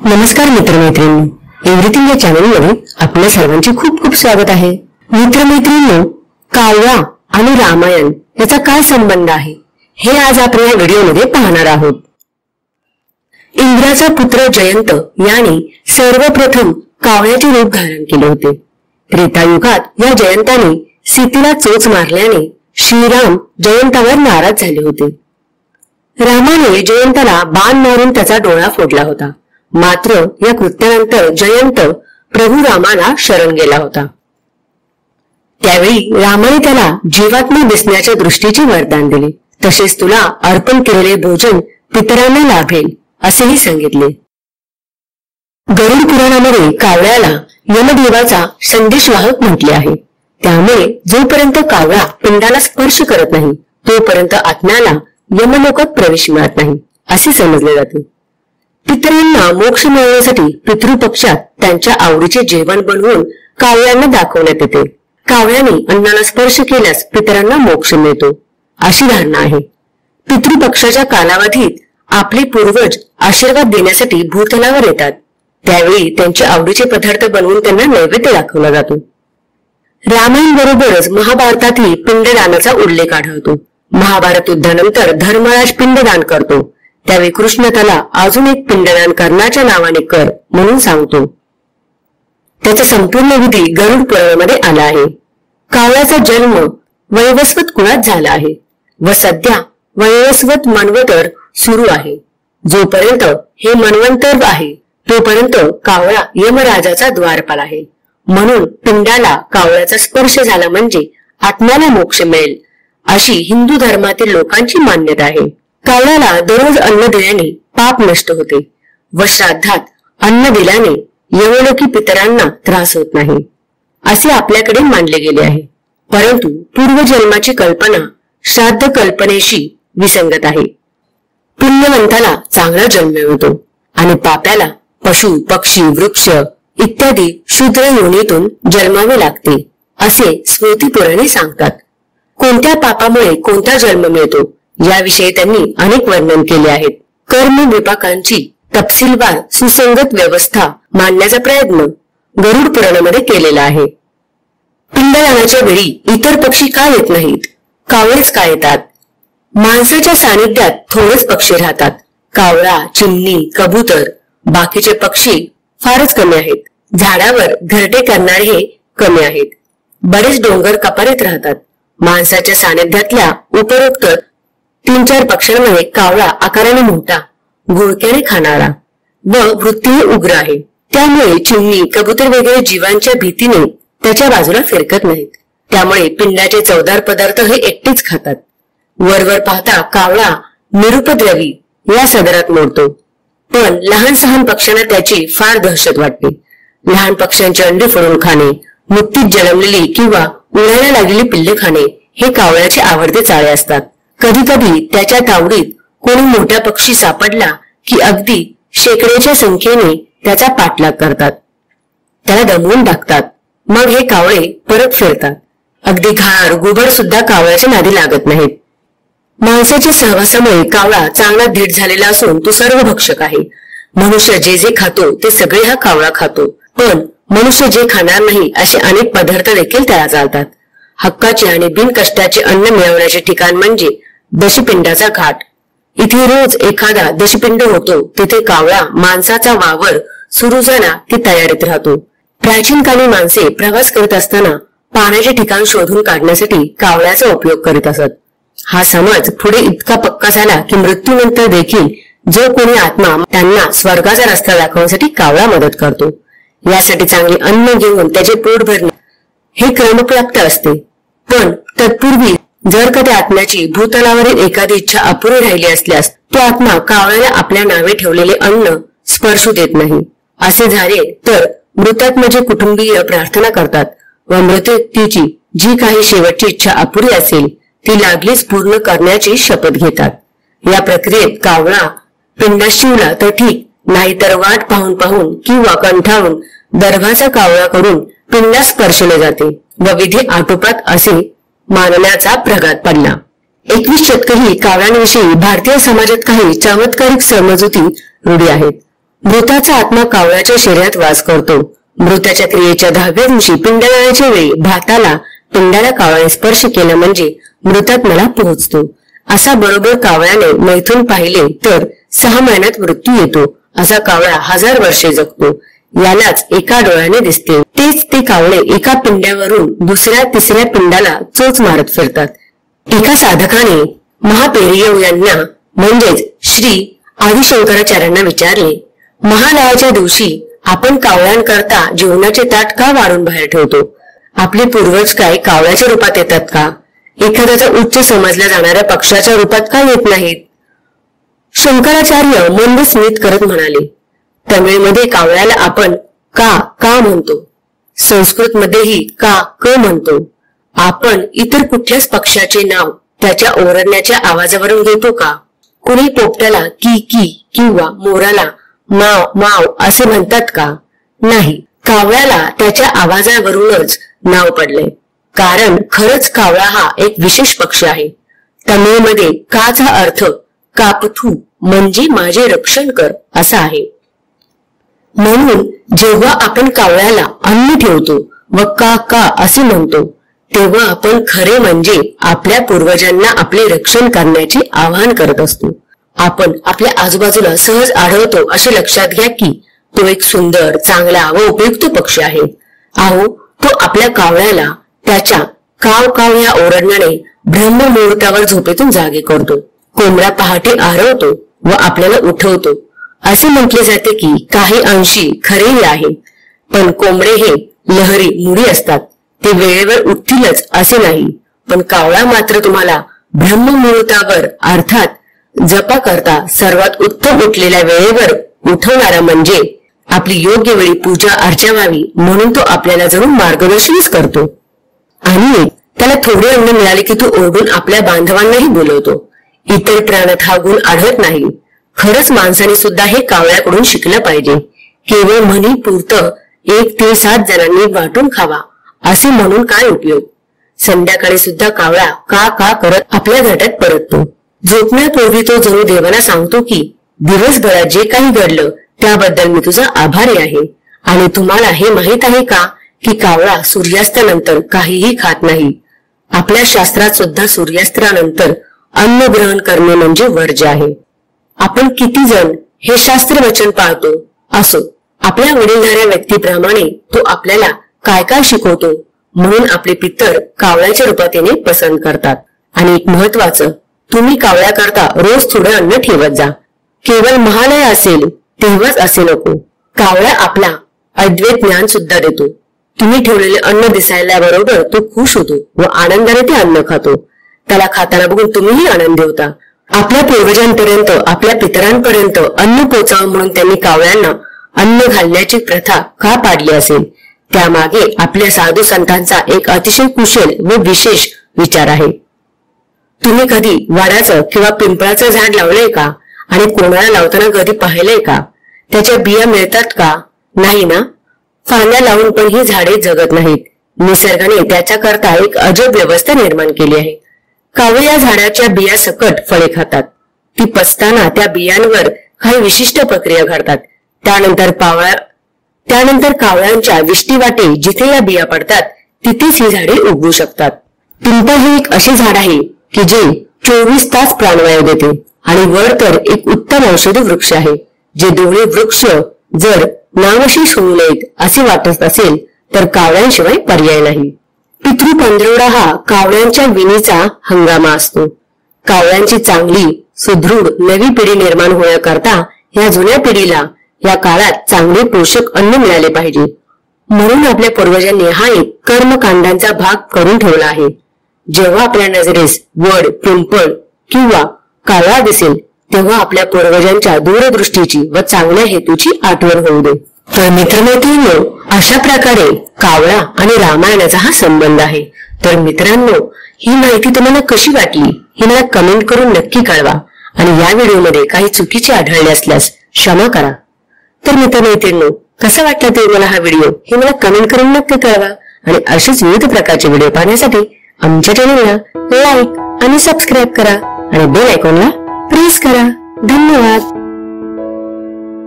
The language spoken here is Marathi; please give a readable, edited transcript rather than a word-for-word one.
नमस्कार मित्रमैत्रिणींनो, एव्हरीथिंग या चॅनलमध्ये आपल्या सर्वांचे खूप खूप स्वागत आहे। मित्रमैत्रिणींनो, कावळा आणि रामायण याचा काय संबंध आहे हे आज आपण या व्हिडिओमध्ये पाहणार आहोत। इंद्राचा पुत्र जयंत याने सर्वप्रथम कावळ्याचे रूप धारण केले होते। त्रेतायुगात या जयंताने सीतेला चोच मारल्याने श्रीराम जयंतावर नाराज झाले होते। रामाने जयंताला बाण मारून त्याचा डोळा फोडला होता, मात्र या कृत्यानंतर जयंत प्रभू रामाला शरण गेला होता। त्यावेळी रामाने त्याला जीवात्मा दिसण्याच्या दृष्टीचे वरदान दिले, तसेच तुला अर्पण केलेले भोजन पितरांना लाभेल असेही सांगितले। गरुड पुराणामध्ये कावळ्याला यमदेवाचा संदेशवाहक म्हटले आहे। त्यामुळे जोपर्यंत कावळा पिंडाला स्पर्श करत नाही तोपर्यंत आत्म्याला यमलोकात प्रवेश मिळत नाही असे समजले जाते। पितरांना मोक्ष मिळवण्यासाठी पितृपक्षात त्यांच्या आवडीचे जेवण बनवून कावळ्यांना दाखवण्यात येते। कावळ्याने अन्नाला स्पर्श केल्यास पितरांना मोक्ष मिळतो अशी धारणा आहे। पितृपक्षाच्या कालावधीत आपले पूर्वज आशीर्वाद देण्यासाठी भूतलावर येतात, त्यावेळी त्यांचे आवडीचे पदार्थ बनवून त्यांना नैवेद्य दाखवला जातो। रामायण बरोबरच महाभारतातील पिंडदानाचा उल्लेख आढळतो। महाभारत युद्धानंतर धर्मराज पिंडदान करतो, त्यावेळी कृष्ण त्याला अजून एक पिंडदान कर्णाच्या नावाने कर म्हणून सांगतो। त्याचा संपूर्ण विधी गरुड पुराणामध्ये आला आहे। कावळ्याचा जन्म वैवस्वत कुळात झाला आहे व सध्या वैवस्वत मन्वंतर सुरू आहे। जोपर्यंत हे मन्वंतर आहे तोपर्यंत कावळा यमराजाचा द्वारपाल आहे, म्हणून पिंडाला कावळ्याचा स्पर्श झाला म्हणजे आत्म्याला मोक्ष मिळेल अशी हिंदू धर्मातील लोकांची मान्यता आहे। कावळ्याला दररोज अन्न दिल्याने पाप नष्ट होते व श्राद्धात अन्न दिल्याने यमलोकी पितरांना त्रास होत नाही असे आपल्याकडे मानले गेले आहे। परंतु पूर्वजन्माची कल्पना श्राद्ध कल्पनेशी विसंगत आहे। पुण्यवंताला चांगला जन्म मिळतो आणि पाप्याला पशु पक्षी वृक्ष इत्यादी शूद्र योनीतून जन्मावे लागते असे स्मृती पुराणे सांगतात। कोणत्या पापामुळे कोणता जन्म मिळतो याविषयी त्यांनी अनेक वर्णन केले आहेत। कर्म विपाकांची तपशीलवार सुसंगत व्यवस्था मांडण्याचा प्रयत्न गरुड पुराणामध्ये केलेला आहे। पिंडदानाच्या वेळी इतर पक्षी का येत नाहीत, कावळेच का येतात? माणसाच्या सानिध्यात थोडेच पक्षी राहतात। कावळा, चिमणी, कबूतर, बाकीचे पक्षी फारच कमी आहेत। झाडावर घरटे करणारे हे कमी आहेत। बरेच डोंगर कपारीत राहतात। माणसाच्या सानिध्यातल्या उपरोक्त 3-4 पक्ष्यांमध्ये कावळा आकाराने मोठा, घोळक्याने खाणारा व वृत्तीने उग्र आहे। त्यामुळे चिमणी, कबूतर वगैरे जीवांच्या भीतीने त्याच्या बाजूला फिरकत नाहीत। त्यामुळे पिंडाचे चवदार पदार्थ हे एकटेच खातात। वरवर पाहता कावळा निरुपद्रवी या सदरात मोडतो, पण लहान सहान पक्ष्यांना त्याची फार दहशत वाटते। लहान पक्ष्यांचे अंडे फोडून खाणे, नुकतीच जन्मलेली किंवा उडायला लागलेली पिल्ले खाणे हे कावळ्याचे आवडते चाळे असतात। कधी कधी त्याच्या तावडीत कोणी मोठा पक्षी सापडला की अगदी शेकड्याच्या संख्येने त्याचा पाठलाग करतात, त्याला दमवून टाकतात। मग हे कावळे परत फिरतात। अगदी घार गुबड सुद्धा कावळ्याच्या नादी लागत नाहीत। माणसाच्या सहवासामुळे कावळा चांगला धीट झालेला असून तो सर्व भक्षक आहे। मनुष्य जे जे खातो ते सगळे हा कावळा खातो, पण मनुष्य जे खाणार नाही असे अनेक पदार्थ देखील त्याला चालतात। हक्काचे आणि बिनकष्टाचे अन्न मिळवण्याचे ठिकाण म्हणजे दशपिंडाचा घाट। इथे रोज एखादा दशपिंड होतो, तिथे कावळा माणसाचा वावर सुरू झाला की तयारीत राहतो। प्राचीन काली माणसे प्रवास करत असताना पाण्याचे ठिकाण शोधून काढण्यासाठी कावळ्याचा उपयोग करीत असत। हा समज पुढे इतका पक्का झाला की मृत्यूनंतर देखील जो कोणी आत्मा त्यांना स्वर्गाचा रस्ता दाखवण्यासाठी कावळा मदत करतो। यासाठी चांगले अन्न घेऊन त्याचे पोट भरणे हे क्रमप्राप्त असते, पण तत्पूर्वी जर कधी आत्म्याची भूतलावरील एखादी इच्छा अपुरी राहिली असल्यास तो आत्मा कावळ्याला आपल्या नावे ठेवलेले अन्न स्पर्शू देत नाही। असे झाले तर मृतात्म्याचे कुटुंबीय प्रार्थना करतात व मृत व्यक्तीची जी काही शेवटची इच्छा अपुरी असेल ती लागलीच पूर्ण करण्याची शपथ घेतात। या प्रक्रियेत कावळा पिंडास शिवला तर ठीक, नाहीतर वाट पाहून पाहून किंवा कंठाळून दर्भाचा कावळा करून पिंडास स्पर्शले जाते व विधी आटोपात असे मानण्याचा प्रघात पडला। 21 शतकही कावळ्यांविषयी भारतीय समाजात काही चमत्कारिक समजुती रूढी आहेत। मृताचा आत्मा कावळ्याच्या शरीरात वास करतो. मृताच्या क्रियेच्या 10व्या दिवशी पिंडदानाच्या वेळी भाताला पिंडाला कावळ्याने स्पर्श केला म्हणजे मृतात्म्याला पोहोचतो. असा बरोबर कावळ्याने मैथून पाहिले तर 6 महिन्यात मृत्यू येतो. असा कावळा 1000 वर्षे जगतो. यालाच एका डोळ्याने दिसते. तेच ते कावळे एका पिंड्यावरून दुसऱ्या तिसऱ्या पिंडाला चोच मारत फिरतात. एका साधकाने महापेरियव यांना म्हणजेच श्री आदिशंकराचार्यांना विचारले, महालयाच्या दिवशी आपण कावळ्यांकरता जेवणाचे ताट का वाढून बाहेर ठेवतो? आपले पूर्वज काय कावळ्याच्या रूपात येतात का? एखाद्याचा उच्च समजल्या जाणाऱ्या पक्षाच्या रूपात का येत नाहीत? शंकराचार्य मंद स्मित करत म्हणाले, तमिळमध्ये कावळ्याला आपण का का म्हणतो, संस्कृत मध्येही का क म्हणतो. आपण इतर कुठल्याच पक्षाचे नाव त्याच्या ओरडण्याच्या आवाजावरून घेतो का? कुणी पोपट्याला की की किंवा मोराला माव माव असे म्हणतात का? नाही, कावळ्याला त्याच्या आवाजावरूनच नाव पडले. कारण खरंच कावळा हा एक विशेष पक्षी आहे. तमिळमध्ये काचा अर्थ कापथू म्हणजे माझे रक्षण कर असा आहे. म्हणून जेव्हा आपण कावळ्याला अन्न ठेवतो व का का असे म्हणतो तेव्हा आपण खरे म्हणजे आपल्या पूर्वजांना आपले रक्षण करण्याचे आवाहन करत असतो. आपण आपल्या आजूबाजूला सहज आढळतो असे लक्षात घ्या की तो एक सुंदर, चांगला व उपयुक्त पक्षी आहे. अहो, तो आपल्या कावळ्याला त्याच्या काव काव या ओरडण्याने ब्रह्ममुहूर्तावर झोपेतून जागे करतो. कोंबडा पहाटे आरवतो व आपल्याला उठवतो. असे म्हटले जाते की काही अंशी खरेही आहे, पण कोंबडे हे लहरी मुडी असतात. ते वेळेवर उठतीलच असे नाही, पण कावळा मात्र तुम्हाला ब्रह्ममुहूर्तावर अर्थात जपा करता सर्वात उत्तम उठलेल्या वेळेवर उठवणारा म्हणजे आपली योग्य वेळी पूजा अर्चा व्हावी म्हणून तो आपल्याला जणू मार्गदर्शनच करतो. आणि त्याला थोडे अन्न मिळाले की तो ओरडून आपल्या बांधवांनाही बोलवतो. इतर प्राण्यात हा गुण आढळत नाही. खरंच माणसाने सुद्धा हे कावळ्याकडून शिकलं पाहिजे. केवळ म्हणी पुरतं 1 ते 7 जणांनी वाटून खावा असे म्हणून काय उपयोग? संध्याकाळी सुद्धा कावळा का का करत आपल्या घरात परततो. झोपण्यापूर्वी तो जणू देवाला सांगतो की दिवसभरात जे काही घडलं त्याबद्दल मी तुझा आभारी आहे. आणि तुम्हाला हे माहित आहे का की कावळा सूर्यास्तानंतर काहीही खात नाही. आपल्या शास्त्रात सुद्धा सूर्यास्तानंतर अन्न ग्रहण करणे म्हणजे वर्ज्य आहे. आपण किती जण हे शास्त्र वचन पाळतो? असो, आपल्या वडीलधाऱ्या व्यक्तीप्रमाणे तो आपल्याला काय काय शिकवतो म्हणून आपले पितर कावळ्याच्या रूपात येणे पसंत करतात. आणि एक महत्वाचं, तुम्ही कावळ्याकरता रोज थोडे अन्न ठेवत जा. केवळ महालय असेल तेव्हाच असे नको. कावळा आपला अद्वैत ज्ञान सुद्धा देतो. तुम्ही ठेवलेले अन्न दिसायला बरोबर तो खुश होतो व आनंदाने ते अन्न खातो. त्याला खाताना बघून तुम्हीही आनंदी होता. आपल्या पूर्वजांपर्यंत, आपल्या पितरांपर्यंत अन्न पोचावं म्हणून त्यांनी कावळ्यांना अन्न घालण्याची प्रथा का पाडली असेल? त्यामागे आपल्या साधू संतांचा एक अतिशय कुशल व विशेष विचार आहे. तुम्ही कधी वडाचं किंवा पिंपळाचं झाड लावलंय का? आणि कोणाला लावताना कधी पाहिलंय का? त्याच्या बिया मिळतात का? नाही ना. फांद्या लावून पण ही झाडे जगत नाहीत. निसर्गाने त्याच्याकरता एक अजब व्यवस्था निर्माण केली आहे. कावळे या झाडाच्या बिया सकट फळे खातात. ती पचताना त्या बियांवर काही विशिष्ट प्रक्रिया घडतात. त्यानंतर कावळ्यांच्या विष्टीवाटे जिथे या बिया पडतात तिथेच ही झाडे उगवू शकतात. पिंपळ हे एक असे झाड आहे की जे 24 तास प्राणवायू देते आणि वड तर एक उत्तम औषधी वृक्ष आहे. जे दोन्ही वृक्ष जर नामशेष होऊ नयेत असे वाटत असेल तर कावळ्यांशिवाय पर्याय नाही. पितृ पंधरवडा हा कावळ्यांच्या विणीचा हंगामा असतो. कावळ्यांची चांगली सुदृढ नवी पिढी निर्माण होण्याकरता या जुन्या पिढीला या काळात चांगले पोषक अन्न मिळाले पाहिजे. म्हणून आपल्या पूर्वजांनी हा एक कर्मकांडांचा भाग करून ठेवला आहे. जेव्हा आपल्या नजरेस वड, पिंपळ किंवा कावळा दिसेल तेव्हा आपल्या पूर्वजांच्या दूरदृष्टीची व चांगल्या हेतूची आठवण होऊ दे. तर मित्रमैत्रिणींनो, अशा प्रकारे कावळा आणि रामायणाचा हा संबंध आहे. तर मित्रांनो, ही माहिती तुम्हाला कशी वाटली हे मला कमेंट करून नक्की कळवा. आणि या व्हिडिओमध्ये काही चुकीचे आढळले असल्यास क्षमा करा. तर मित्रमैत्रिणींनो, कसा वाटला ते मला हा व्हिडिओ हे मला कमेंट करून नक्की कळवा. आणि असेच विविध प्रकारचे व्हिडिओ पाहण्यासाठी आमच्या चॅनलला लाईक आणि सबस्क्राईब करा आणि बेल आयकॉनला प्रेस करा. धन्यवाद.